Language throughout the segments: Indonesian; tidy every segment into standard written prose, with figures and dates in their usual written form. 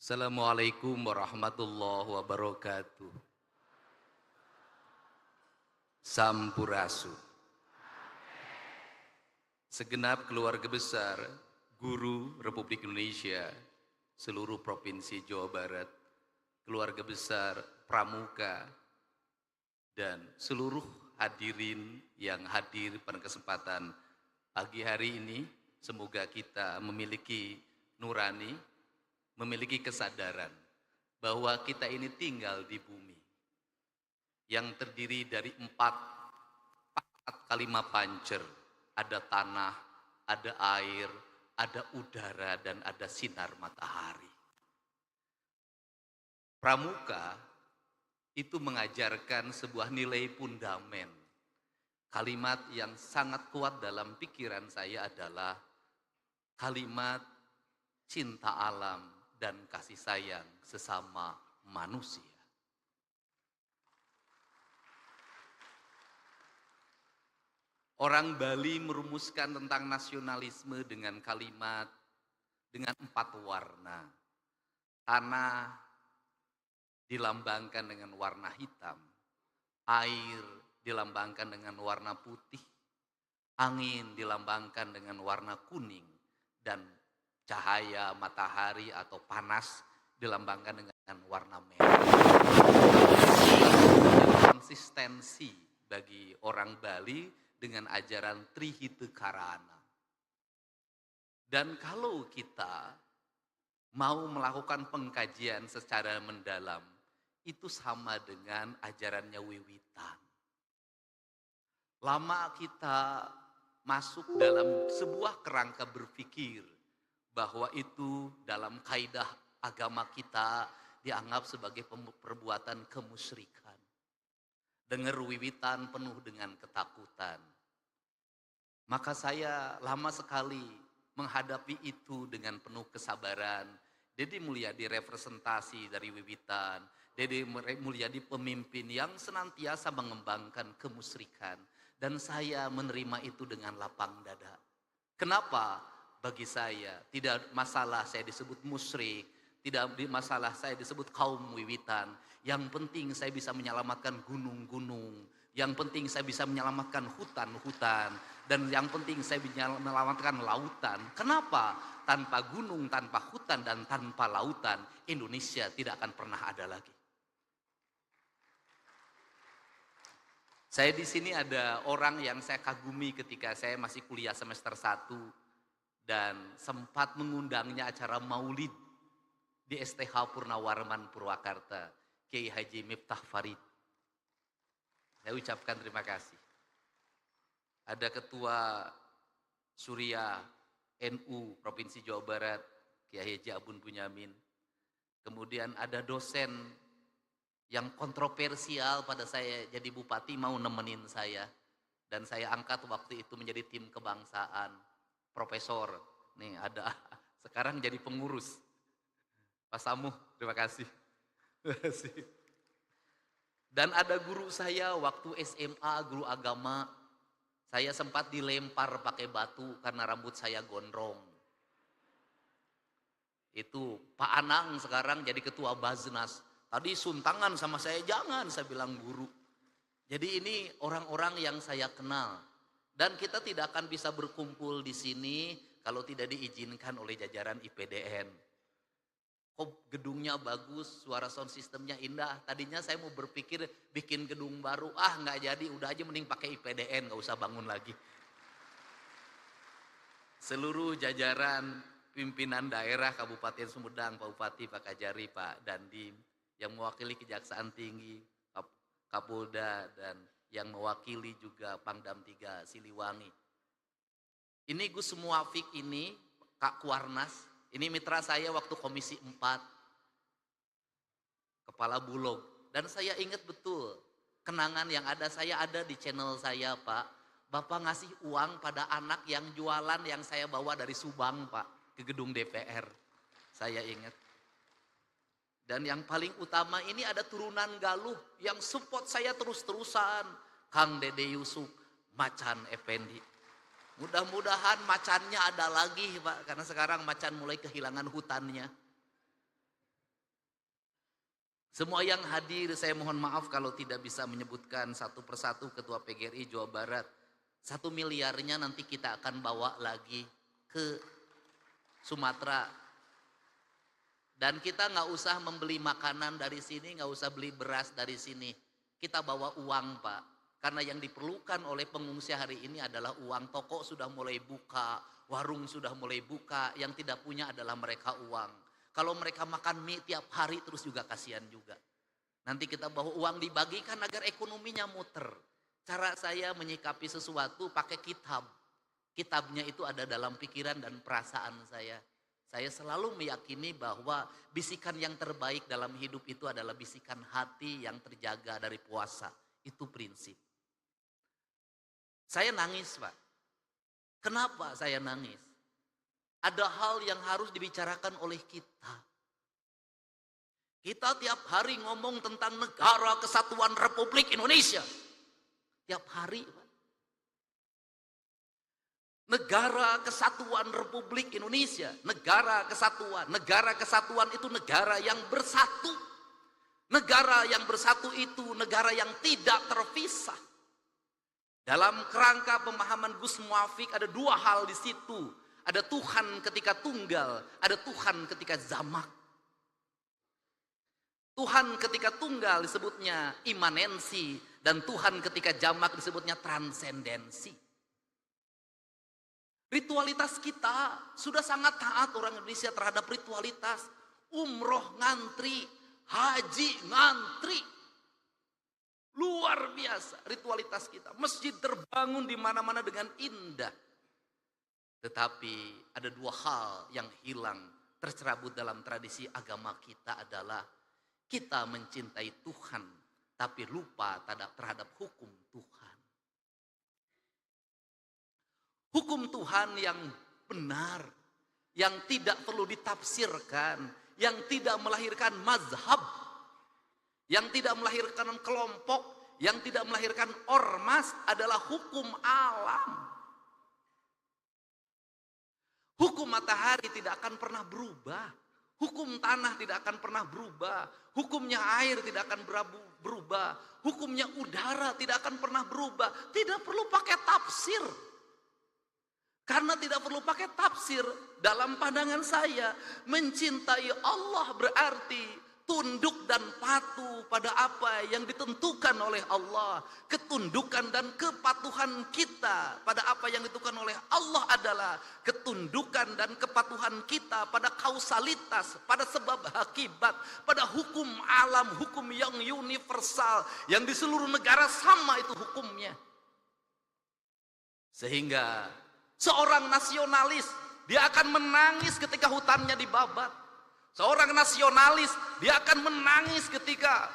Assalamualaikum warahmatullahi wabarakatuh. Sampurasu. Segenap keluarga besar guru Republik Indonesia, seluruh provinsi Jawa Barat, keluarga besar Pramuka, dan seluruh hadirin yang hadir pada kesempatan pagi hari ini, semoga kita memiliki nurani, memiliki kesadaran bahwa kita ini tinggal di bumi yang terdiri dari empat kalimat pancer. Ada tanah, ada air, ada udara, dan ada sinar matahari. Pramuka itu mengajarkan sebuah nilai fundamen. Kalimat yang sangat kuat dalam pikiran saya adalah kalimat cinta alam dan kasih sayang sesama manusia. Orang Bali merumuskan tentang nasionalisme dengan kalimat dengan 4 warna. Tanah dilambangkan dengan warna hitam, air dilambangkan dengan warna putih, angin dilambangkan dengan warna kuning, dan cahaya matahari atau panas dilambangkan dengan warna merah. Konsistensi bagi orang Bali dengan ajaran Trihita Karana. Dan kalau kita mau melakukan pengkajian secara mendalam, itu sama dengan ajarannya Wiwitan. Lama kita masuk dalam sebuah kerangka berpikir bahwa itu dalam kaidah agama kita dianggap sebagai perbuatan kemusyrikan. Dengar Wiwitan penuh dengan ketakutan. Maka saya lama sekali menghadapi itu dengan penuh kesabaran. Deddy Mulyadi representasi dari Wiwitan. Deddy Mulyadi pemimpin yang senantiasa mengembangkan kemusyrikan. Dan saya menerima itu dengan lapang dada. Kenapa? Bagi saya tidak masalah saya disebut musyrik. Tidak masalah saya disebut kaum Wiwitan. Yang penting saya bisa menyelamatkan gunung-gunung. Yang penting saya bisa menyelamatkan hutan-hutan. Dan yang penting saya bisa menyelamatkan lautan. Kenapa? Tanpa gunung, tanpa hutan, dan tanpa lautan, Indonesia tidak akan pernah ada lagi. Saya di sini ada orang yang saya kagumi ketika saya masih kuliah semester 1. Dan sempat mengundangnya acara maulid di STH Purnawarman Purwakarta, Kiai Haji Miftah Farid. Saya ucapkan terima kasih. Ada Ketua Surya NU Provinsi Jawa Barat, Kiai Haji Abun Bunyamin. Kemudian ada dosen yang kontroversial pada saya jadi bupati mau nemenin saya. Dan saya angkat waktu itu menjadi tim kebangsaan. Profesor, nih ada sekarang jadi pengurus. Pak Samuh, terima kasih. Terima kasih. Dan ada guru saya waktu SMA, guru agama, saya sempat dilempar pakai batu karena rambut saya gondrong. Itu Pak Anang sekarang jadi ketua Baznas. Tadi suntangan sama saya, jangan, saya bilang guru. Jadi ini orang-orang yang saya kenal. Dan kita tidak akan bisa berkumpul di sini kalau tidak diizinkan oleh jajaran IPDN. Kok gedungnya bagus, suara sound systemnya indah. Tadinya saya mau berpikir bikin gedung baru. Nggak jadi, udah aja mending pakai IPDN, nggak usah bangun lagi. Seluruh jajaran pimpinan daerah Kabupaten Sumedang, Pak Bupati, Pak Kajari, Pak Dandim, yang mewakili Kejaksaan Tinggi, Kapolda, dan yang mewakili juga Pangdam 3 Siliwangi. Ini Gus Muafik ini, Kak Kuarnas, ini mitra saya waktu Komisi 4, Kepala Bulog. Dan saya ingat betul, kenangan yang ada, saya ada di channel saya, Pak. Bapak ngasih uang pada anak yang jualan yang saya bawa dari Subang, Pak, ke gedung DPR. Saya ingat. Dan yang paling utama ini ada turunan Galuh yang support saya terus-terusan. Kang Dede Yusuf, Macan Effendi. Mudah-mudahan macannya ada lagi, Pak, karena sekarang macan mulai kehilangan hutannya. Semua yang hadir, saya mohon maaf kalau tidak bisa menyebutkan satu persatu Ketua PGRI Jawa Barat. 1 miliarnya nanti kita akan bawa lagi ke Sumatera. Dan kita nggak usah membeli makanan dari sini, nggak usah beli beras dari sini. Kita bawa uang, Pak. Karena yang diperlukan oleh pengungsi hari ini adalah uang. Toko sudah mulai buka, warung sudah mulai buka. Yang tidak punya adalah mereka uang. Kalau mereka makan mie tiap hari terus juga kasihan juga. Nanti kita bawa uang dibagikan agar ekonominya muter. Cara saya menyikapi sesuatu pakai kitab. Kitabnya itu ada dalam pikiran dan perasaan saya. Saya selalu meyakini bahwa bisikan yang terbaik dalam hidup itu adalah bisikan hati yang terjaga dari puasa. Itu prinsip. Saya nangis, Pak. Kenapa saya nangis? Ada hal yang harus dibicarakan oleh kita. Kita tiap hari ngomong tentang Negara Kesatuan Republik Indonesia. Tiap hari, Pak. Negara Kesatuan Republik Indonesia, negara kesatuan itu negara yang bersatu. Negara yang bersatu itu negara yang tidak terpisah. Dalam kerangka pemahaman Gus Muafik ada 2 hal di situ. Ada Tuhan ketika tunggal, ada Tuhan ketika jamak. Tuhan ketika tunggal disebutnya imanensi, dan Tuhan ketika jamak disebutnya transendensi. Ritualitas kita sudah sangat taat orang Indonesia terhadap ritualitas. Umroh ngantri, haji ngantri. Luar biasa ritualitas kita. Masjid terbangun di mana-mana dengan indah. Tetapi ada 2 hal yang hilang tercerabut dalam tradisi agama kita adalah kita mencintai Tuhan tapi lupa terhadap hukum Tuhan. Hukum Tuhan yang benar, yang tidak perlu ditafsirkan, yang tidak melahirkan mazhab, yang tidak melahirkan kelompok, yang tidak melahirkan ormas adalah hukum alam. Hukum matahari tidak akan pernah berubah. Hukum tanah tidak akan pernah berubah. Hukumnya air tidak akan berubah. Hukumnya udara tidak akan pernah berubah. Tidak perlu pakai tafsir. Karena tidak perlu pakai tafsir, dalam pandangan saya, mencintai Allah berarti tunduk dan patuh pada apa yang ditentukan oleh Allah. Ketundukan dan kepatuhan kita pada apa yang ditentukan oleh Allah adalah ketundukan dan kepatuhan kita pada kausalitas, pada sebab akibat, pada hukum alam, hukum yang universal, yang di seluruh negara sama itu hukumnya. Sehingga seorang nasionalis, dia akan menangis ketika hutannya dibabat. Seorang nasionalis, dia akan menangis ketika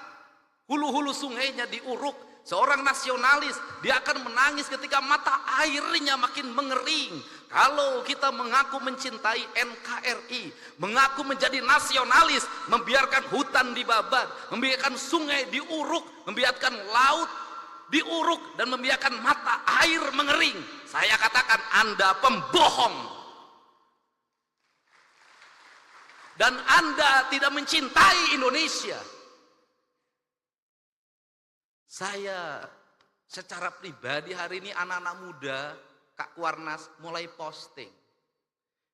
hulu-hulu sungainya diuruk. Seorang nasionalis, dia akan menangis ketika mata airnya makin mengering. Kalau kita mengaku mencintai NKRI, mengaku menjadi nasionalis, membiarkan hutan dibabat, membiarkan sungai diuruk, membiarkan laut diuruk, dan membiarkan mata air mengering, saya katakan Anda pembohong. Dan Anda tidak mencintai Indonesia. Saya secara pribadi hari ini anak-anak muda, Kak Kuarnas mulai posting.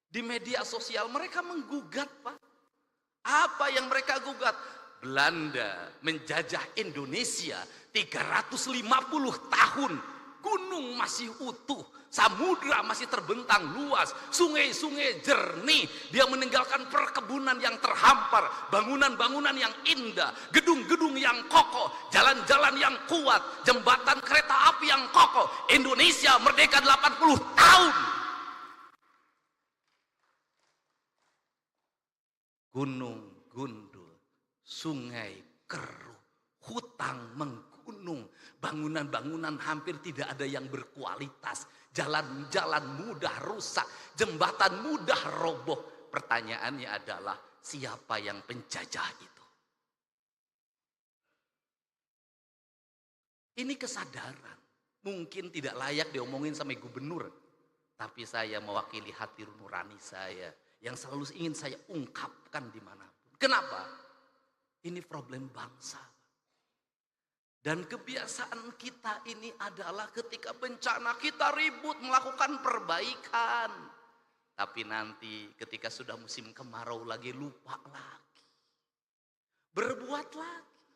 Di media sosial mereka menggugat, Pak. Apa yang mereka gugat? Belanda menjajah Indonesia 350 tahun. Gunung masih utuh, samudra masih terbentang luas, sungai-sungai jernih. Dia meninggalkan perkebunan yang terhampar, bangunan-bangunan yang indah, gedung-gedung yang kokoh, jalan-jalan yang kuat, jembatan kereta api yang kokoh. Indonesia merdeka 80 tahun. Gunung gundul, sungai keruh, hutang menggunung, bangunan-bangunan hampir tidak ada yang berkualitas, jalan-jalan mudah rusak, jembatan mudah roboh. Pertanyaannya adalah siapa yang penjajah itu? Ini kesadaran, mungkin tidak layak diomongin sama gubernur, tapi saya mewakili hati nurani saya yang selalu ingin saya ungkapkan dimanapun. Kenapa? Ini problem bangsa. Dan kebiasaan kita ini adalah ketika bencana kita ribut melakukan perbaikan. Tapi nanti ketika sudah musim kemarau lagi lupa lagi. Berbuat lagi.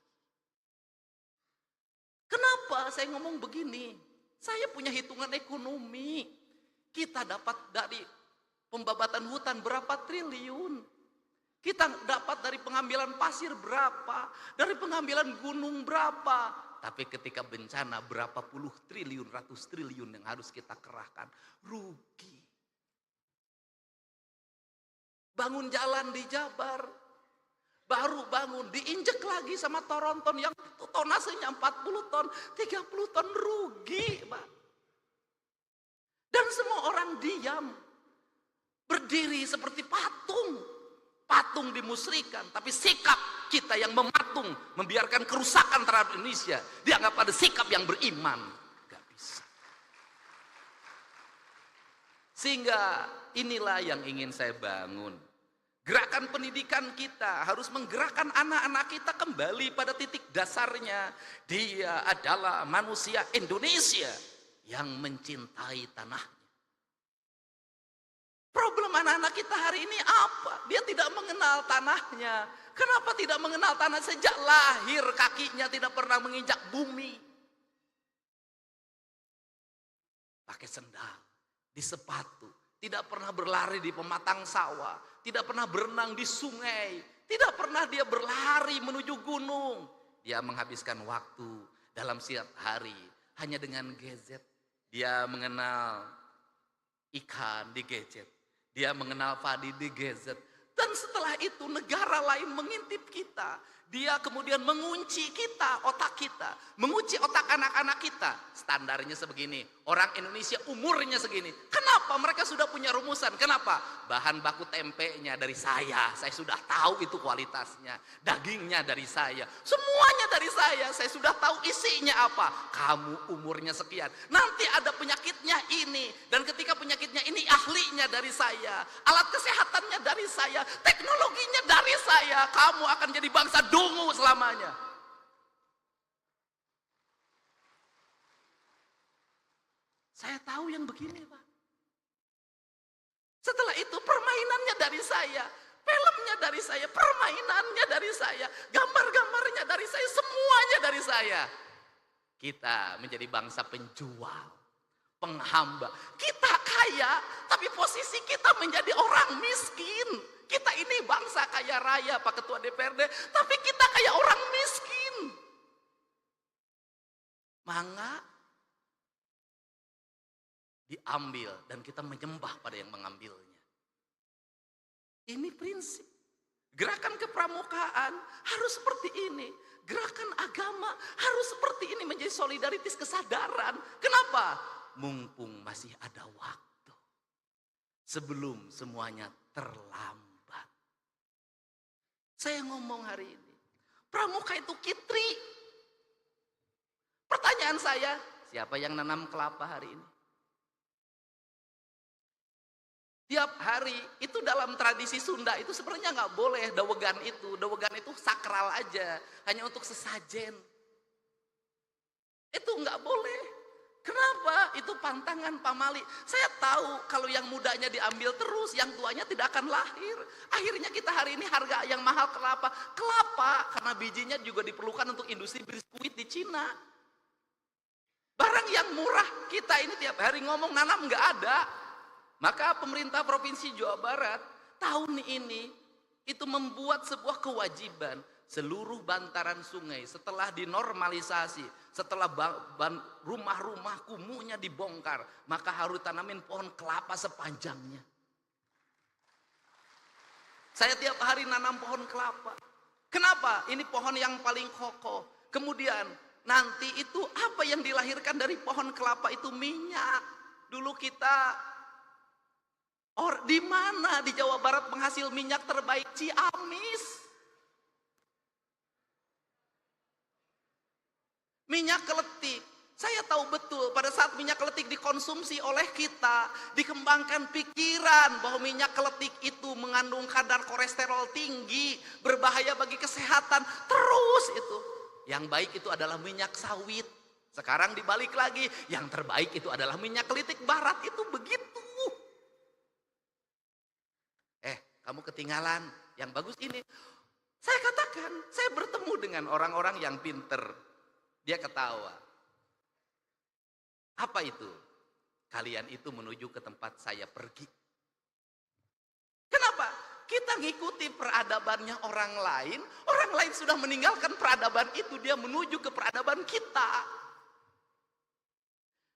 Kenapa saya ngomong begini? Saya punya hitungan ekonomi. Kita dapat dari pembabatan hutan berapa triliun. Kita dapat dari pengambilan pasir berapa, dari pengambilan gunung berapa. Tapi ketika bencana berapa puluh triliun, ratus triliun yang harus kita kerahkan. Rugi. Bangun jalan di Jabar, baru bangun, diinjek lagi sama Toronton yang tonasenya 40 ton, 30 ton, rugi, Pak. Dan semua orang diam, berdiri seperti patung. Patung dimusrikan, tapi sikap kita yang mematung, membiarkan kerusakan terhadap Indonesia, dianggap ada sikap yang beriman. Gak bisa. Sehingga inilah yang ingin saya bangun. Gerakan pendidikan kita harus menggerakkan anak-anak kita kembali pada titik dasarnya. Dia adalah manusia Indonesia yang mencintai tanahnya. Problem anak-anak kita hari ini apa? Dia tidak mengenal tanahnya. Kenapa tidak mengenal tanah? Sejak lahir kakinya tidak pernah menginjak bumi. Pakai sendal, di sepatu. Tidak pernah berlari di pematang sawah. Tidak pernah berenang di sungai. Tidak pernah dia berlari menuju gunung. Dia menghabiskan waktu dalam setiap hari hanya dengan gadget. Dia mengenal ikan di gadget. Dia mengenal padi di gadget. Dan setelah itu negara lain mengintip kita. Dia kemudian mengunci kita, otak kita. Mengunci otak anak-anak kita. Standarnya sebegini. Orang Indonesia umurnya segini. Kenapa? Mereka sudah punya rumusan. Kenapa? Bahan baku tempenya dari saya. Saya sudah tahu itu kualitasnya. Dagingnya dari saya. Semuanya dari saya. Saya sudah tahu isinya apa. Kamu umurnya sekian. Nanti ada penyakitnya ini. Dan ketika penyakitnya ini ahlinya dari saya. Alat kesehatannya dari saya. Teknologinya dari saya. Kamu akan jadi bangsa dungu selamanya. Saya tahu yang begini, Pak. Setelah itu permainannya dari saya, filmnya dari saya, permainannya dari saya, gambar-gambarnya dari saya, semuanya dari saya. Kita menjadi bangsa penjual, penghamba. Kita kaya, tapi posisi kita menjadi orang miskin. Kita ini bangsa kaya raya, Pak Ketua DPRD, tapi kita kayak orang miskin. Mangga diambil dan kita menyembah pada yang mengambilnya. Ini prinsip. Gerakan kepramukaan harus seperti ini. Gerakan agama harus seperti ini, menjadi solidaritas kesadaran. Kenapa? Mumpung masih ada waktu. Sebelum semuanya terlambat. Saya ngomong hari ini, pramuka itu kitri. Pertanyaan saya, siapa yang nanam kelapa hari ini? Tiap hari, itu dalam tradisi Sunda itu sebenarnya nggak boleh dawegan itu. Dawegan itu sakral aja, hanya untuk sesajen. Itu nggak boleh. Kenapa? Itu pantangan pamali. Saya tahu kalau yang mudanya diambil terus, yang tuanya tidak akan lahir. Akhirnya kita hari ini harga yang mahal kelapa. Kelapa karena bijinya juga diperlukan untuk industri biskuit di Cina. Barang yang murah kita ini tiap hari ngomong nanam nggak ada. Maka pemerintah Provinsi Jawa Barat tahun ini itu membuat sebuah kewajiban. Seluruh bantaran sungai setelah dinormalisasi, setelah rumah-rumah kumuhnya dibongkar, maka harus tanamin pohon kelapa sepanjangnya. Saya tiap hari nanam pohon kelapa. Kenapa? Ini pohon yang paling kokoh. Kemudian nanti itu apa yang dilahirkan dari pohon kelapa itu minyak. Dulu kita di mana di Jawa Barat penghasil minyak terbaik? Ciamis. Minyak keletik. Saya tahu betul pada saat minyak keletik dikonsumsi oleh kita, dikembangkan pikiran bahwa minyak keletik itu mengandung kadar kolesterol tinggi, berbahaya bagi kesehatan. Terus itu. Yang baik itu adalah minyak sawit. Sekarang dibalik lagi, yang terbaik itu adalah minyak kelitik barat. Itu begitu. Kamu ketinggalan. Yang bagus ini. Saya katakan, saya bertemu dengan orang-orang yang pinter. Dia ketawa. Apa itu? Kalian itu menuju ke tempat saya pergi. Kenapa? Kita ngikuti peradabannya orang lain sudah meninggalkan peradaban itu, dia menuju ke peradaban kita.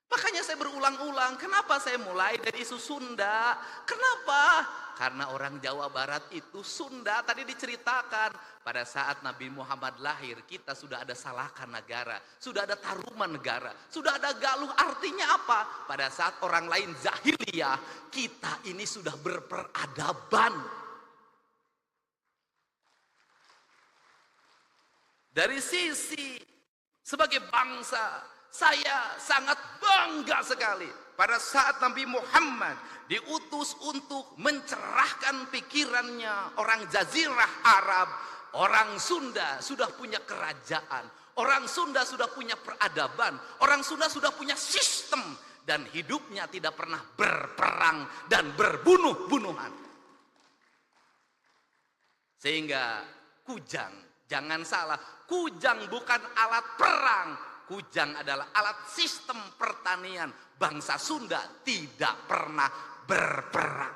Makanya saya berulang-ulang, kenapa saya mulai dari isu Sunda? Kenapa? Karena orang Jawa Barat itu Sunda, tadi diceritakan. Pada saat Nabi Muhammad lahir, kita sudah ada Salahkan Negara, sudah ada Taruman Negara, sudah ada Galuh. Artinya apa? Pada saat orang lain jahiliyah, kita ini sudah berperadaban. Dari sisi sebagai bangsa, saya sangat bangga sekali pada saat Nabi Muhammad diutus untuk mencerahkan pikirannya orang Jazirah Arab. Orang Sunda sudah punya kerajaan, orang Sunda sudah punya peradaban, orang Sunda sudah punya sistem, dan hidupnya tidak pernah berperang dan berbunuh-bunuhan. Sehingga kujang, jangan salah, kujang bukan alat perang, kujang adalah alat sistem pertanian. Bangsa Sunda tidak pernah berperang.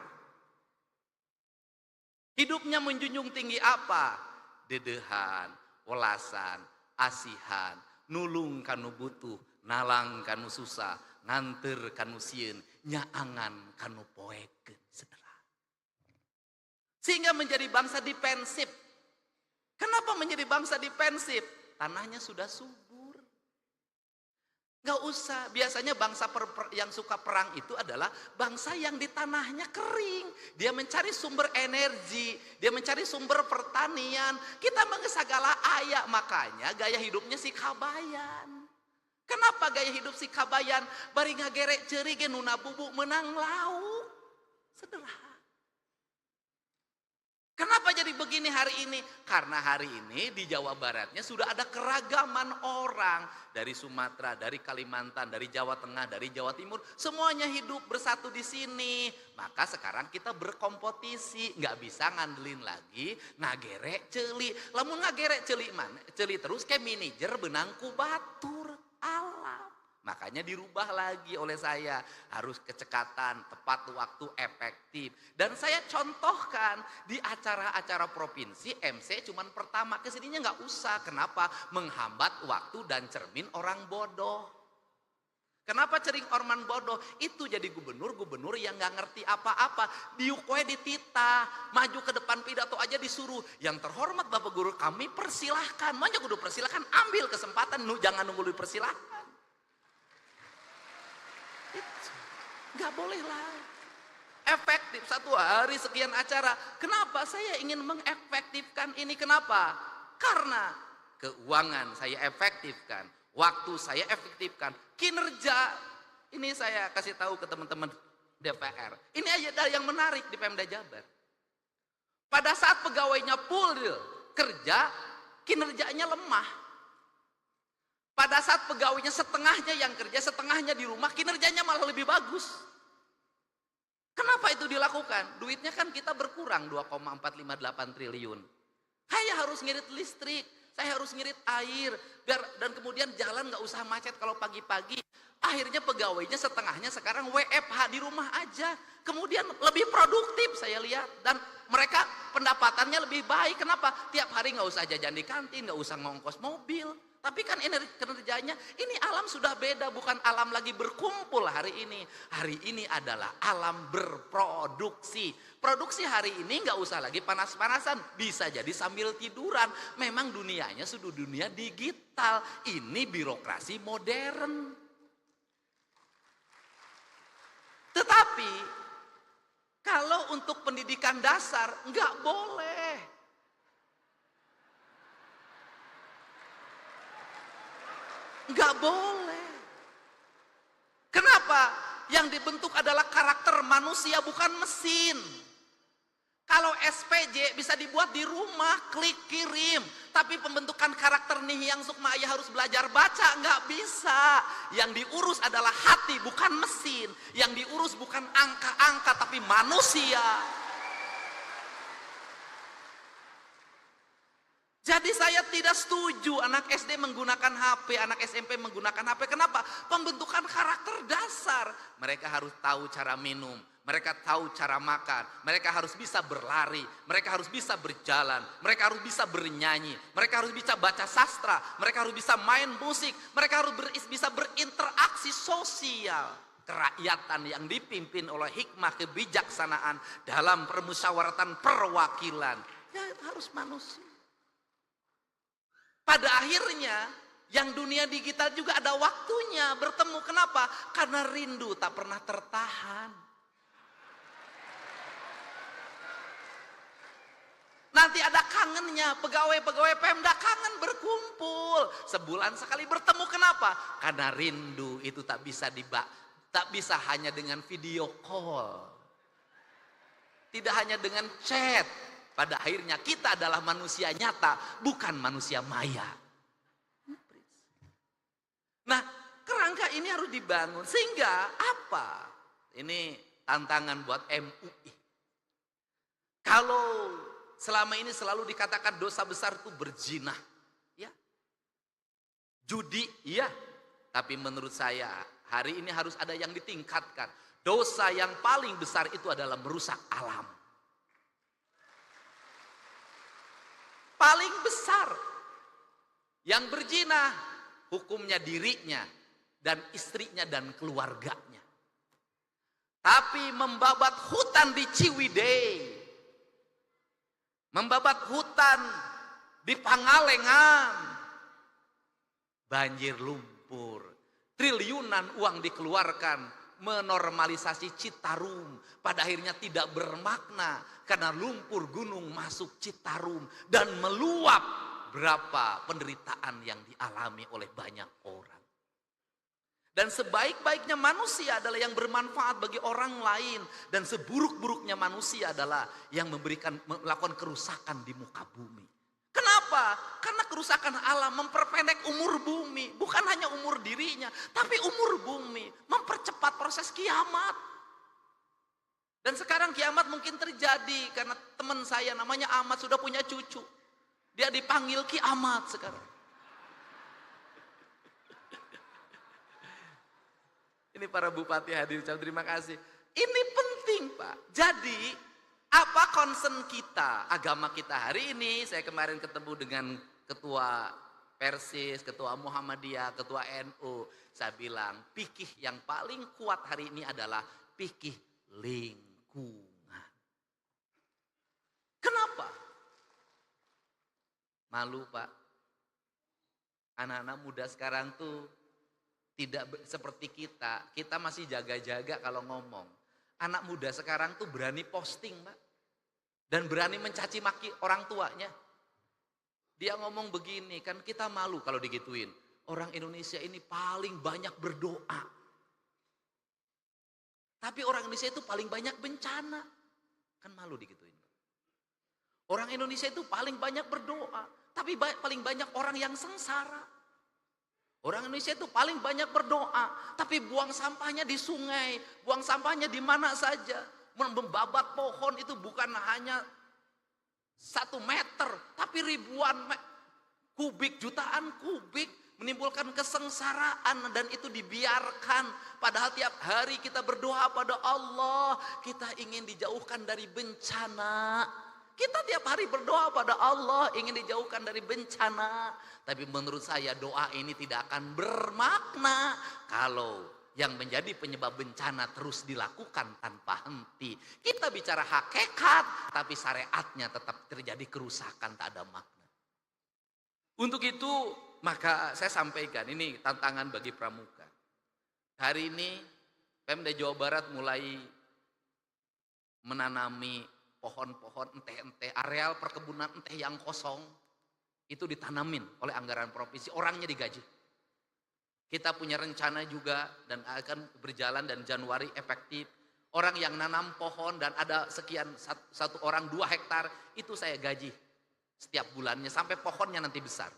Hidupnya menjunjung tinggi apa? Dedehan, welasan, asihan, nulung kanu butuh, nalang kanu susah, nganter kanu sieun, nyaangan kanu poekeun, saudara. Sehingga menjadi bangsa defensif. Kenapa menjadi bangsa defensif? Tanahnya sudah subur. Gak usah, biasanya bangsa yang suka perang itu adalah bangsa yang di tanahnya kering. Dia mencari sumber energi, dia mencari sumber pertanian. Kita mengesagala ayak, makanya gaya hidupnya si Kabayan. Kenapa gaya hidup si Kabayan? Bari ngagerek ceuri ge nuna bubuk menang lauk. Sederhana. Kenapa jadi begini hari ini? Karena hari ini di Jawa Baratnya sudah ada keragaman orang. Dari Sumatera, dari Kalimantan, dari Jawa Tengah, dari Jawa Timur. Semuanya hidup bersatu di sini. Maka sekarang kita berkompetisi. Nggak bisa ngandelin lagi ngagerek ceuli. Lamun ngagerek ceuli mana? Ceuli terus kayak manajer benang ku batur. Alam. Makanya dirubah lagi oleh saya. Harus kecekatan, tepat waktu, efektif. Dan saya contohkan di acara-acara provinsi, MC cuman pertama. Kesininya nggak usah. Kenapa? Menghambat waktu dan cermin orang bodoh. Kenapa cering orang bodoh? Itu jadi gubernur yang nggak ngerti apa-apa. Diukoe dititah. Maju ke depan pidato aja disuruh. Yang terhormat Bapak Guru kami persilahkan. Manja kudu persilahkan. Ambil kesempatan. Jangan nunggu dipersilahkan. Gak boleh lah. Efektif, satu hari sekian acara. Kenapa saya ingin mengefektifkan ini? Kenapa? Karena keuangan saya efektifkan, waktu saya efektifkan, kinerja. Ini saya kasih tahu ke teman-teman DPR. Ini aja yang menarik di Pemda Jabar. Pada saat pegawainya full kerja, kinerjanya lemah. Pada saat pegawainya setengahnya yang kerja, setengahnya di rumah, kinerjanya malah lebih bagus. Kenapa itu dilakukan? Duitnya kan kita berkurang 2,458 triliun. Saya harus ngirit listrik, saya harus ngirit air, dan kemudian jalan gak usah macet kalau pagi-pagi. Akhirnya pegawainya setengahnya sekarang WFH di rumah aja. Kemudian lebih produktif saya lihat. Dan mereka pendapatannya lebih baik. Kenapa? Tiap hari gak usah jajan di kantin, gak usah ngongkos mobil. Tapi kan kinerjanya, ini alam sudah beda, bukan alam lagi berkumpul hari ini. Hari ini adalah alam berproduksi. Produksi hari ini nggak usah lagi panas-panasan, bisa jadi sambil tiduran. Memang dunianya sudah dunia digital, ini birokrasi modern. Tetapi, kalau untuk pendidikan dasar, nggak boleh. Nggak boleh. Kenapa? Yang dibentuk adalah karakter manusia, bukan mesin. Kalau SPJ bisa dibuat di rumah, klik kirim. Tapi pembentukan karakter nih yang Sukma Ayah harus belajar baca, nggak bisa. Yang diurus adalah hati, bukan mesin. Yang diurus bukan angka-angka, tapi manusia. Jadi saya tidak setuju anak SD menggunakan HP, anak SMP menggunakan HP. Kenapa? Pembentukan karakter dasar. Mereka harus tahu cara minum, mereka tahu cara makan, mereka harus bisa berlari, mereka harus bisa berjalan, mereka harus bisa bernyanyi, mereka harus bisa baca sastra, mereka harus bisa main musik, mereka harus bisa berinteraksi sosial. Kerakyatan yang dipimpin oleh hikmah kebijaksanaan dalam permusyawaratan perwakilan. Ya harus manusia. Pada akhirnya, yang dunia digital juga ada waktunya bertemu. Kenapa? Karena rindu tak pernah tertahan. Nanti ada kangennya, pegawai-pegawai Pemda kangen berkumpul. Sebulan sekali bertemu, kenapa? Karena rindu itu tak bisa hanya dengan video call. Tidak hanya dengan chat. Pada akhirnya kita adalah manusia nyata, bukan manusia maya. Nah, kerangka ini harus dibangun. Sehingga apa? Ini tantangan buat MUI. Kalau selama ini selalu dikatakan dosa besar itu berzina. Ya. Judi, iya. Tapi menurut saya, hari ini harus ada yang ditingkatkan. Dosa yang paling besar itu adalah merusak alam. Paling besar yang berzina hukumnya dirinya dan istrinya dan keluarganya. Tapi membabat hutan di Ciwidey, membabat hutan di Pangalengan, banjir lumpur, triliunan uang dikeluarkan menormalisasi Citarum, pada akhirnya tidak bermakna karena lumpur gunung masuk Citarum dan meluap. Berapa penderitaan yang dialami oleh banyak orang. Dan sebaik-baiknya manusia adalah yang bermanfaat bagi orang lain, dan seburuk-buruknya manusia adalah yang melakukan kerusakan di muka bumi. Kenapa? Karena kerusakan alam memperpendek umur bumi. Bukan hanya umur dirinya, tapi umur bumi. Mempercepat proses kiamat. Dan sekarang kiamat mungkin terjadi karena teman saya namanya Ahmad sudah punya cucu. Dia dipanggil kiamat sekarang. Ini para bupati hadir, terima kasih. Ini penting Pak. Jadi apa concern kita, agama kita hari ini? Saya kemarin ketemu dengan ketua Persis, ketua Muhammadiyah, ketua NU. Saya bilang fikih yang paling kuat hari ini adalah fikih lingkungan. Kenapa? Malu Pak. Anak-anak muda sekarang tuh tidak seperti kita. Kita masih jaga-jaga kalau ngomong. Anak muda sekarang tuh berani posting Pak. Dan berani mencaci maki orang tuanya. Dia ngomong begini, kan kita malu kalau digituin. Orang Indonesia ini paling banyak berdoa. Tapi orang Indonesia itu paling banyak bencana. Kan malu digituin. Orang Indonesia itu paling banyak berdoa. Tapi paling banyak orang yang sengsara. Orang Indonesia itu paling banyak berdoa. Tapi buang sampahnya di sungai. Buang sampahnya di mana saja. Membabat pohon itu bukan hanya 1 meter, tapi ribuan kubik, jutaan kubik, menimbulkan kesengsaraan dan itu dibiarkan. Padahal tiap hari kita berdoa pada Allah, kita ingin dijauhkan dari bencana. Kita tiap hari berdoa pada Allah, ingin dijauhkan dari bencana. Tapi menurut saya doa ini tidak akan bermakna kalau yang menjadi penyebab bencana terus dilakukan tanpa henti. Kita bicara hakikat, tapi syariatnya tetap terjadi kerusakan, tak ada makna. Untuk itu, maka saya sampaikan, ini tantangan bagi pramuka. Hari ini, Pemda Jawa Barat mulai menanami pohon-pohon enteh-enteh, areal perkebunan enteh yang kosong, itu ditanamin oleh anggaran provinsi, orangnya digaji. Kita punya rencana juga dan akan berjalan dan Januari efektif. Orang yang nanam pohon dan ada sekian satu orang 2 hektar, itu saya gaji setiap bulannya sampai pohonnya nanti besar.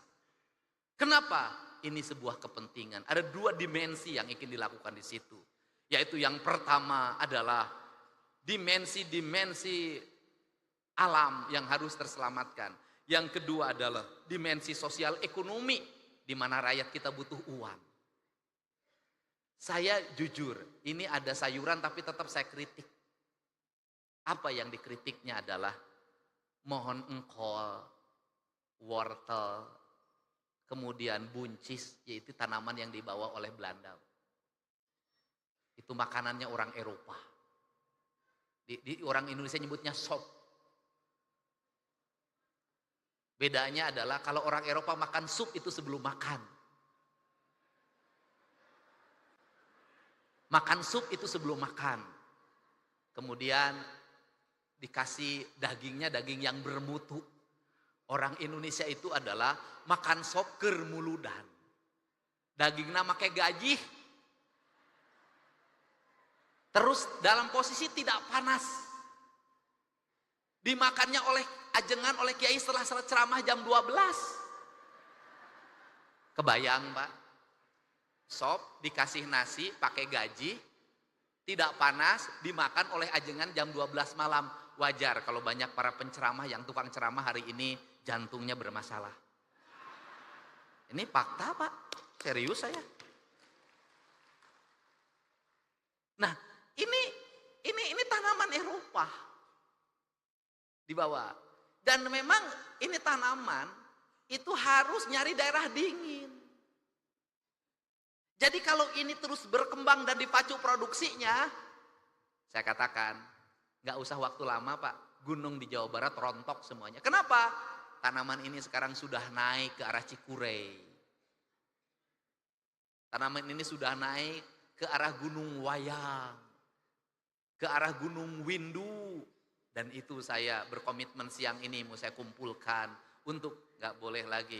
Kenapa? Ini sebuah kepentingan. Ada 2 dimensi yang ingin dilakukan di situ. Yaitu yang pertama adalah dimensi alam yang harus terselamatkan. Yang kedua adalah dimensi sosial ekonomi, di mana rakyat kita butuh uang. Saya jujur, ini ada sayuran tapi tetap saya kritik. Apa yang dikritiknya adalah mohon engkol, wortel, kemudian buncis, yaitu tanaman yang dibawa oleh Belanda. Itu makanannya orang Eropa. Di orang Indonesia nyebutnya sop. Bedanya adalah kalau orang Eropa makan sup itu sebelum makan. Makan sup itu sebelum makan. Kemudian dikasih dagingnya daging yang bermutu. Orang Indonesia itu adalah makan sop keur muludan. Dagingnya make gaji. Terus dalam posisi tidak panas. Dimakannya oleh ajengan oleh kiai setelah ceramah jam 12. Kebayang, Pak? Sop dikasih nasi pakai gaji, tidak panas, dimakan oleh ajengan jam 12 malam. Wajar kalau banyak para penceramah yang tukang ceramah hari ini jantungnya bermasalah. Ini fakta, Pak. Serius saya. Nah, ini tanaman Eropa dibawa. Dan memang ini tanaman itu harus nyari daerah dingin. Jadi kalau ini terus berkembang dan dipacu produksinya, saya katakan nggak usah waktu lama, Pak. Gunung di Jawa Barat rontok semuanya. Kenapa? Tanaman ini sekarang sudah naik ke arah Cikurey. Tanaman ini sudah naik ke arah Gunung Wayang, ke arah Gunung Windu. Dan itu saya berkomitmen siang ini mau saya kumpulkan untuk nggak boleh lagi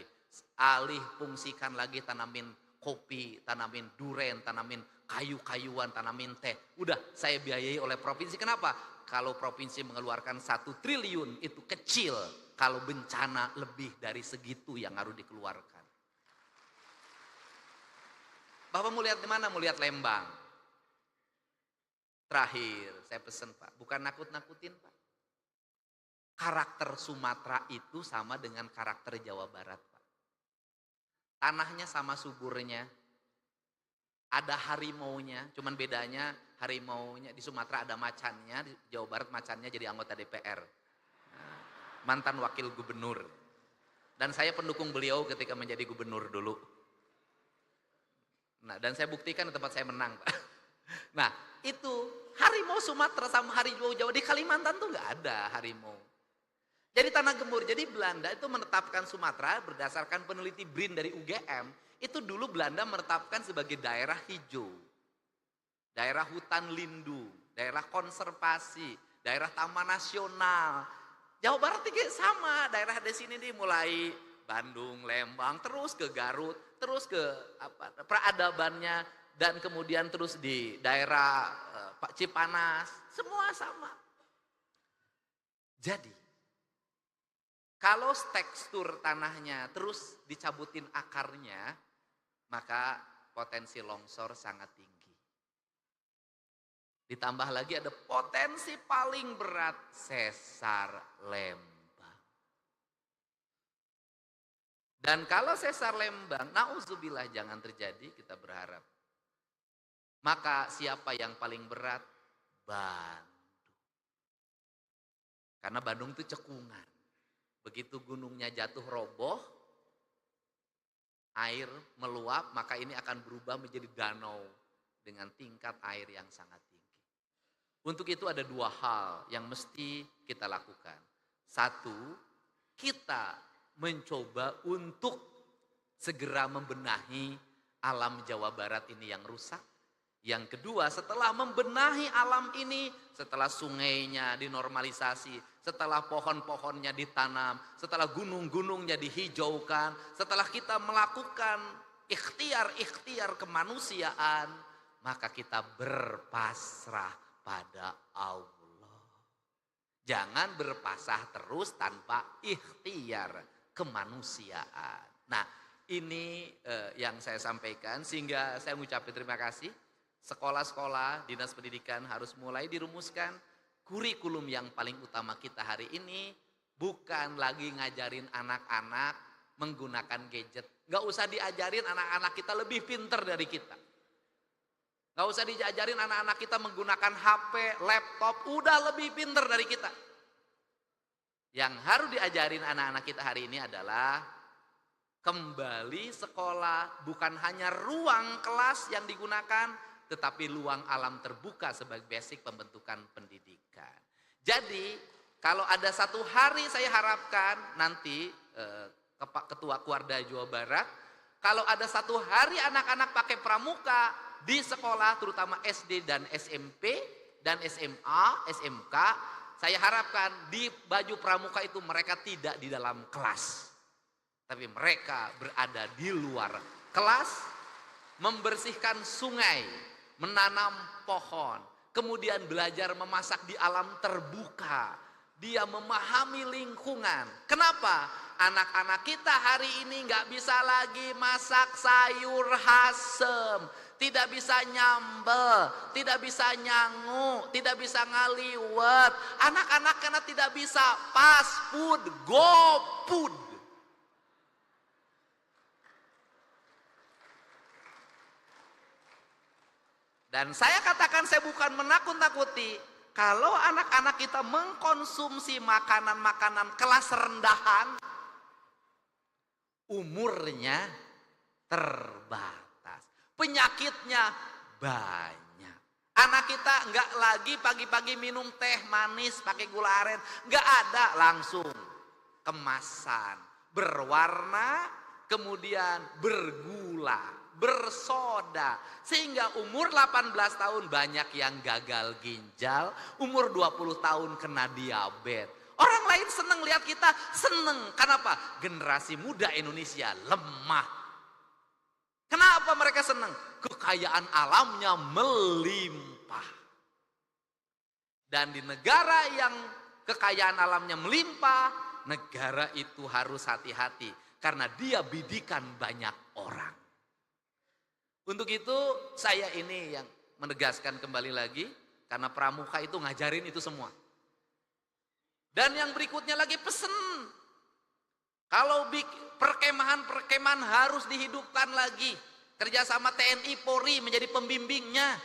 alih fungsikan lagi tanamin kopi, tanamin duren, tanamin kayu-kayuan, tanamin teh. Udah saya biayai oleh provinsi. Kenapa? Kalau provinsi mengeluarkan 1 triliun itu kecil. Kalau bencana lebih dari segitu yang harus dikeluarkan. Bapak mau lihat di mana? Mau lihat Lembang. Terakhir saya pesan, Pak. Bukan nakut-nakutin, Pak. Karakter Sumatera itu sama dengan karakter Jawa Barat, Pak. Tanahnya sama suburnya. Ada harimaunya, cuman bedanya harimaunya di Sumatera ada macannya, di Jawa Barat macannya jadi anggota DPR. Nah, mantan wakil gubernur. Dan saya pendukung beliau ketika menjadi gubernur dulu. Nah, dan saya buktikan di tempat saya menang, Pak. Nah, itu harimau Sumatera sama harimau Jawa di Kalimantan tuh nggak ada harimau. Jadi tanah gembur. Jadi Belanda itu menetapkan Sumatera berdasarkan peneliti BRIN dari UGM. Itu dulu Belanda menetapkan sebagai daerah hijau. Daerah hutan lindung, daerah konservasi, daerah taman nasional. Jawa Barat juga sama, daerah di sini nih mulai Bandung, Lembang, terus ke Garut, terus ke peradabannya, dan kemudian terus di daerah Cipanas, semua sama. Jadi, kalau tekstur tanahnya terus dicabutin akarnya, maka potensi longsor sangat tinggi. Ditambah lagi ada potensi paling berat, sesar Lembang. Dan kalau sesar Lembang, nauzubillah jangan terjadi, kita berharap. Maka siapa yang paling berat? Bandung. Karena Bandung itu cekungan. Begitu gunungnya jatuh roboh, air meluap, maka ini akan berubah menjadi danau dengan tingkat air yang sangat tinggi. Untuk itu ada 2 hal yang mesti kita lakukan. 1, kita mencoba untuk segera membenahi alam Jawa Barat ini yang rusak. Yang kedua, setelah membenahi alam ini, setelah sungainya dinormalisasi, setelah pohon-pohonnya ditanam, setelah gunung-gunungnya dihijaukan, setelah kita melakukan ikhtiar-ikhtiar kemanusiaan, maka kita berpasrah pada Allah. Jangan berpasah terus tanpa ikhtiar kemanusiaan. Nah, ini yang saya sampaikan sehingga saya mengucapkan terima kasih. Sekolah-sekolah, dinas pendidikan harus mulai dirumuskan kurikulum yang paling utama kita hari ini bukan lagi ngajarin anak-anak menggunakan gadget. Gak usah diajarin anak-anak kita lebih pinter dari kita. Gak usah diajarin anak-anak kita menggunakan HP, laptop, udah lebih pinter dari kita. Yang harus diajarin anak-anak kita hari ini adalah kembali sekolah bukan hanya ruang kelas yang digunakan, tetapi luang alam terbuka sebagai basic pembentukan pendidikan. Jadi kalau ada satu hari saya harapkan nanti Ketua Kuarda Jawa Barat, kalau ada satu hari anak-anak pakai pramuka di sekolah terutama SD dan SMP dan SMA, SMK, saya harapkan di baju pramuka itu mereka tidak di dalam kelas. Tapi mereka berada di luar kelas, membersihkan sungai, menanam pohon, kemudian belajar memasak di alam terbuka. Dia memahami lingkungan. Kenapa? Anak-anak kita hari ini nggak bisa lagi masak sayur asem, tidak bisa nyambel, tidak bisa nyangu, tidak bisa ngaliwet. Anak-anak karena tidak bisa fast food, go food. Dan saya katakan saya bukan menakut-nakuti. Kalau anak-anak kita mengkonsumsi makanan-makanan kelas rendahan, umurnya terbatas. Penyakitnya banyak. Anak kita enggak lagi pagi-pagi minum teh manis pakai gula aren. Enggak ada, langsung kemasan. Berwarna, kemudian bergula, bersoda. Sehingga umur 18 tahun banyak yang gagal ginjal, umur 20 tahun kena diabetes. Orang lain senang lihat kita, senang. Kenapa? Generasi muda Indonesia lemah. Kenapa mereka senang? Kekayaan alamnya melimpah. Dan di negara yang kekayaan alamnya melimpah, negara itu harus hati-hati. Karena dia bidikan banyak orang. Untuk itu saya ini yang menegaskan kembali lagi. Karena pramuka itu ngajarin itu semua. Dan yang berikutnya lagi pesen. Kalau perkemahan-perkemahan harus dihidupkan lagi. Kerjasama TNI Polri menjadi pembimbingnya.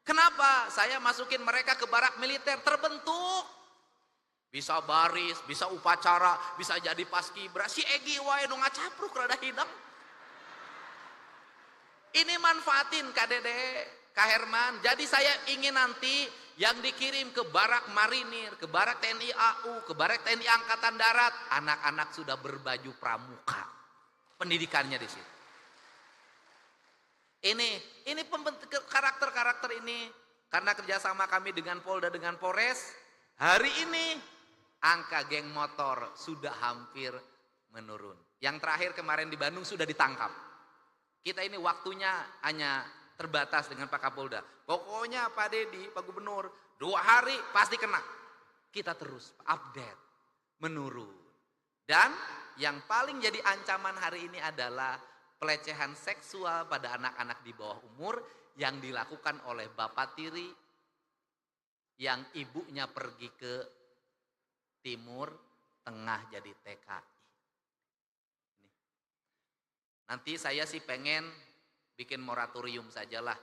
Kenapa? Saya masukin mereka ke barak militer terbentuk. Bisa baris, bisa upacara, bisa jadi paskibra. Si Egi wae nu ngacapruk rada hidang. Ini manfaatin KDD, Kak Herman. Jadi saya ingin nanti yang dikirim ke barak marinir, ke barak TNI AU, ke barak TNI Angkatan Darat, anak-anak sudah berbaju pramuka. Pendidikannya di situ. Ini pembentuk karakter-karakter ini karena kerjasama kami dengan Polda dengan Polres. Hari ini angka geng motor sudah hampir menurun. Yang terakhir kemarin di Bandung sudah ditangkap. Kita ini waktunya hanya terbatas dengan Pak Kapolda. Pokoknya Pak Dedi, Pak Gubernur, 2 hari pasti kena. Kita terus update, menurun. Dan yang paling jadi ancaman hari ini adalah pelecehan seksual pada anak-anak di bawah umur yang dilakukan oleh bapak tiri yang ibunya pergi ke timur tengah jadi TKI. Nanti saya sih pengen bikin moratorium sajalah.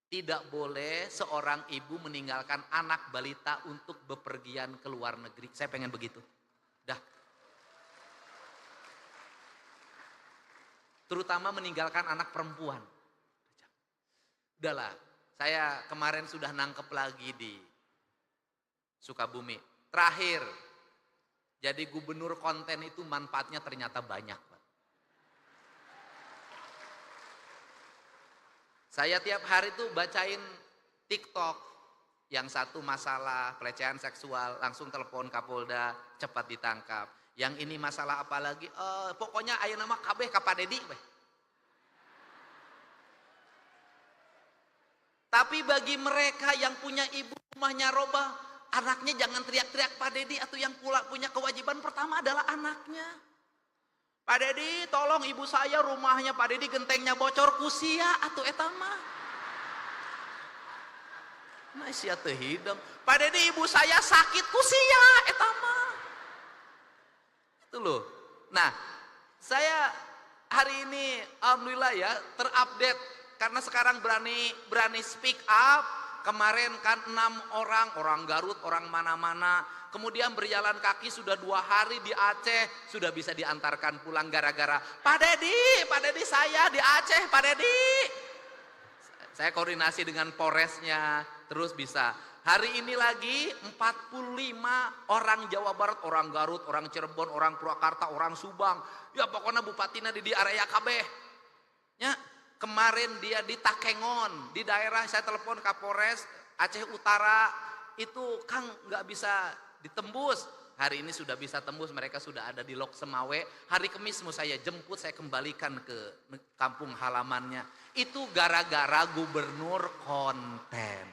Tidak boleh seorang ibu meninggalkan anak balita untuk bepergian ke luar negeri. Saya pengen begitu. Dah. Terutama meninggalkan anak perempuan. Udahlah, saya kemarin sudah nangkep lagi di Sukabumi. Terakhir, jadi gubernur konten itu manfaatnya ternyata banyak. Saya tiap hari tuh bacain TikTok. Yang satu masalah pelecehan seksual, langsung telepon Kapolda, cepat ditangkap. Yang ini masalah apa lagi? Pokoknya ayo nama kabeh ka Pak Dedi. Tapi bagi mereka yang punya ibu rumahnya robah, anaknya jangan teriak-teriak Pak Dedi, atau yang punya kewajiban pertama adalah anaknya. Pak Dedi, tolong ibu saya rumahnya Pak Dedi gentengnya bocor kusia atau etama. Nah sia teu hidem. Pak Dedi ibu saya sakit kusia etama. Itu loh. Nah, saya hari ini alhamdulillah ya terupdate karena sekarang berani speak up. Kemarin kan 6 orang Garut, orang mana-mana. Kemudian berjalan kaki sudah 2 hari di Aceh, sudah bisa diantarkan pulang gara-gara Pak Dedi saya di Aceh, Pak Dedi. Saya koordinasi dengan Polresnya, terus bisa. Hari ini lagi 45 orang Jawa Barat, orang Garut, orang Cirebon, orang Purwakarta, orang Subang. Ya pokoknya Bupatina di area kabeh. Ya, kemarin dia di Takengon, di daerah saya telepon Kapolres Aceh Utara, itu Kang nggak bisa ditembus. Hari ini sudah bisa tembus, mereka sudah ada di Lok Semawe. Hari Kamis mau saya jemput, saya kembalikan ke kampung halamannya. Itu gara-gara gubernur konten.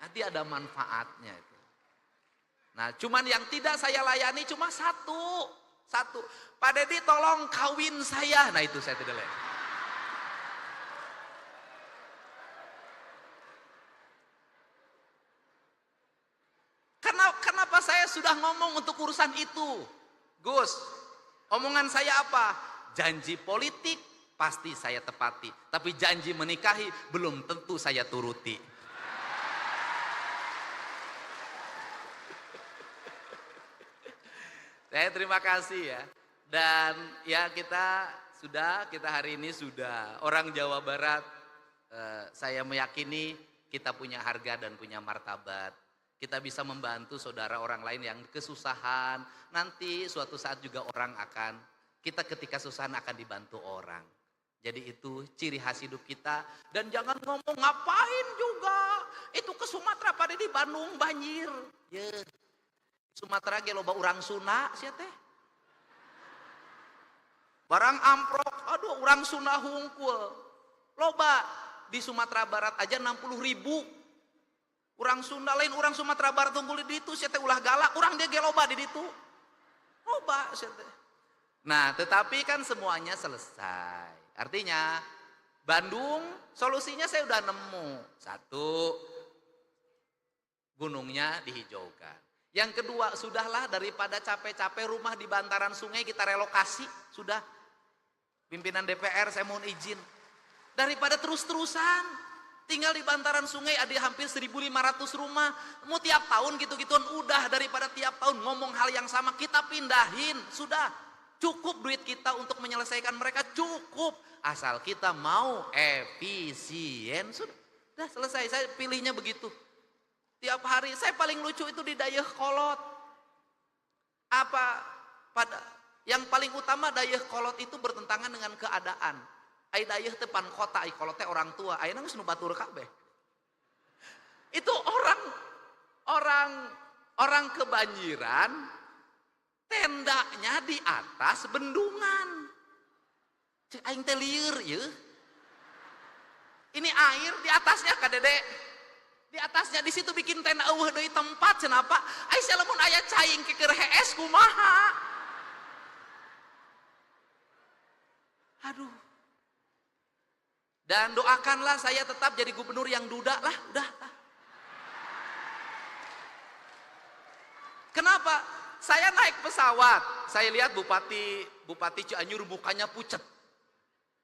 Nanti ada manfaatnya itu. Nah, cuman yang tidak saya layani cuma satu. Pak Dedi tolong kawin saya. Nah, itu saya tidak layani. Kenapa saya sudah ngomong untuk urusan itu? Gus, omongan saya apa? Janji politik pasti saya tepati, tapi janji menikahi belum tentu saya turuti. Saya terima kasih ya. Dan ya kita hari ini sudah orang Jawa Barat, saya meyakini kita punya harga dan punya martabat. Kita bisa membantu saudara orang lain yang kesusahan. Nanti suatu saat juga kita ketika kesusahan akan dibantu orang. Jadi itu ciri khas hidup kita. Dan jangan ngomong ngapain juga. Itu ke Sumatera pada di Bandung banjir. Ya. Sumatera ge loba urang Sunda sia teh. Barang amprok, aduh urang Sunda hungkul. Loba di Sumatera Barat aja 60.000. Urang Sunda lain, urang Sumatera Barat tunggul di ditu, sia teh ulah galak, urang dia ge loba di ditu. Loba sia teh. Nah, tetapi kan semuanya selesai. Artinya Bandung solusinya saya udah nemu. 1, gunungnya dihijaukan. Yang kedua, sudahlah daripada capek-capek rumah di bantaran sungai kita relokasi, sudah. Pimpinan DPR saya mohon izin. Daripada terus-terusan tinggal di bantaran sungai ada hampir 1.500 rumah. Mau tiap tahun gitu-gituan, udah daripada tiap tahun ngomong hal yang sama, kita pindahin. Sudah, cukup duit kita untuk menyelesaikan mereka, cukup. Asal kita mau efisien, sudah selesai. Saya pilihnya begitu. Tiap hari, saya paling lucu itu di Dayakolot. Yang paling utama Dayakolot itu bertentangan dengan keadaan. Ai dayeuh teh pan kota, ai kolot teh orang tua, ayeuna geus nu batur kabeh. Itu orang kebanjiran, tendanya di atas bendungan. Cek aing teh lieur yeuh. Ini air di atasnya ka Dede. Di atasnya di situ bikin tenda eueuh deui tempat cenapa? Ai lamun aya caing keker hees kumaha? Aduh. Dan doakanlah saya tetap jadi gubernur yang duda lah, udah. Kenapa? Saya naik pesawat, saya lihat Bupati Cianjur mukanya pucet.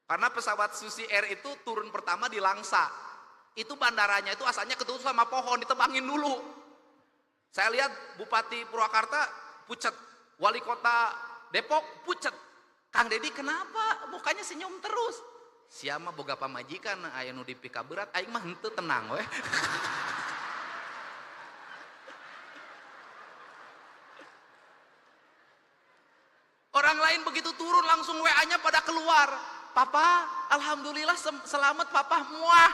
Karena pesawat Susi Air itu turun pertama di Langsa. Itu bandaranya itu asalnya ketutup sama pohon, ditebangin dulu. Saya lihat Bupati Purwakarta pucet, Wali Kota Depok pucet. Kang Dedi kenapa? Mukanya senyum terus. Siapa boga pamajikan aya nu dipika berat, aing mah henteu tenang we. Orang lain begitu turun langsung WA-nya pada keluar. Papa, alhamdulillah selamat papa muah.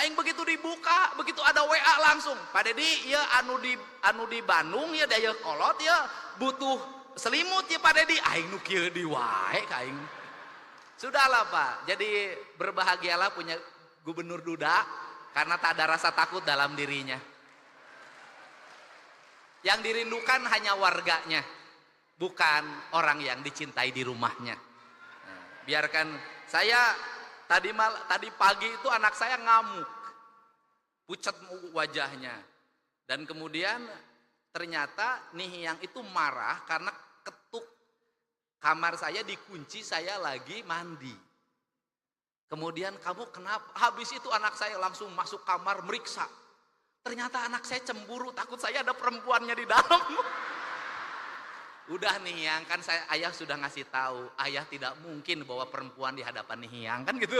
Aing begitu dibuka, begitu ada WA langsung. Pak Dedi, ya anu di Bandung ya Dayakolot ya butuh selimut ya Pak Dedi. Aing nu kieu di wae ka aing. Sudahlah Pak, jadi berbahagialah punya Gubernur duda karena tak ada rasa takut dalam dirinya. Yang dirindukan hanya warganya, bukan orang yang dicintai di rumahnya. Nah, biarkan saya tadi pagi itu anak saya ngamuk, pucat wajahnya, dan kemudian ternyata Nihiang itu marah karena ketuk kamar saya dikunci, saya lagi mandi. Kemudian, kamu kenapa? Habis itu anak saya langsung masuk kamar meriksa. Ternyata anak saya cemburu, takut saya ada perempuannya di dalam. Udah Nihiang, kan ayah sudah ngasih tahu, ayah tidak mungkin bawa perempuan di hadapan Nihiang, kan gitu.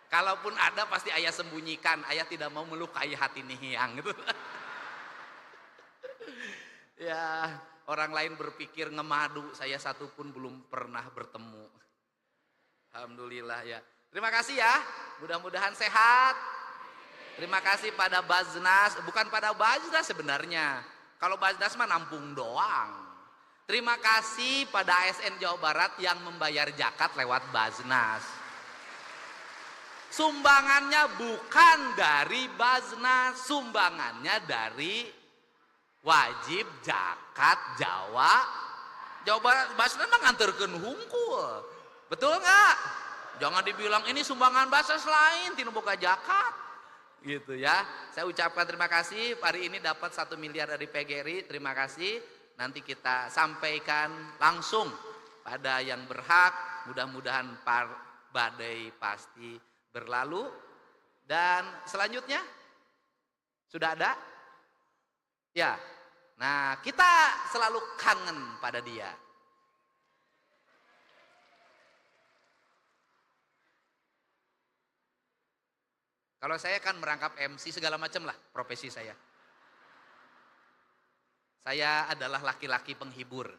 Kalaupun ada pasti ayah sembunyikan, ayah tidak mau melukai hati Nihiang gitu. Ya, orang lain berpikir ngemadu, saya satupun belum pernah bertemu. Alhamdulillah ya. Terima kasih ya, mudah-mudahan sehat. Terima kasih pada Baznas, bukan pada Baznas sebenarnya. Kalau Baznas mah nampung doang. Terima kasih pada ASN Jawa Barat yang membayar zakat lewat Baznas. Sumbangannya bukan dari Baznas, sumbangannya dari wajib zakat Jawa Barat. Baznas mah nganterkeun hungkul. Betul nggak? Jangan dibilang ini sumbangan Baznas lain, tinu boga zakat. Gitu ya. Saya ucapkan terima kasih. Hari ini dapat 1 miliar dari PGRI. Terima kasih. Nanti kita sampaikan langsung pada yang berhak. Mudah-mudahan badai pasti berlalu. Dan selanjutnya sudah ada? Ya. Nah, kita selalu kangen pada dia. Kalau saya kan merangkap MC segala macam lah profesi saya. Saya adalah laki-laki penghibur.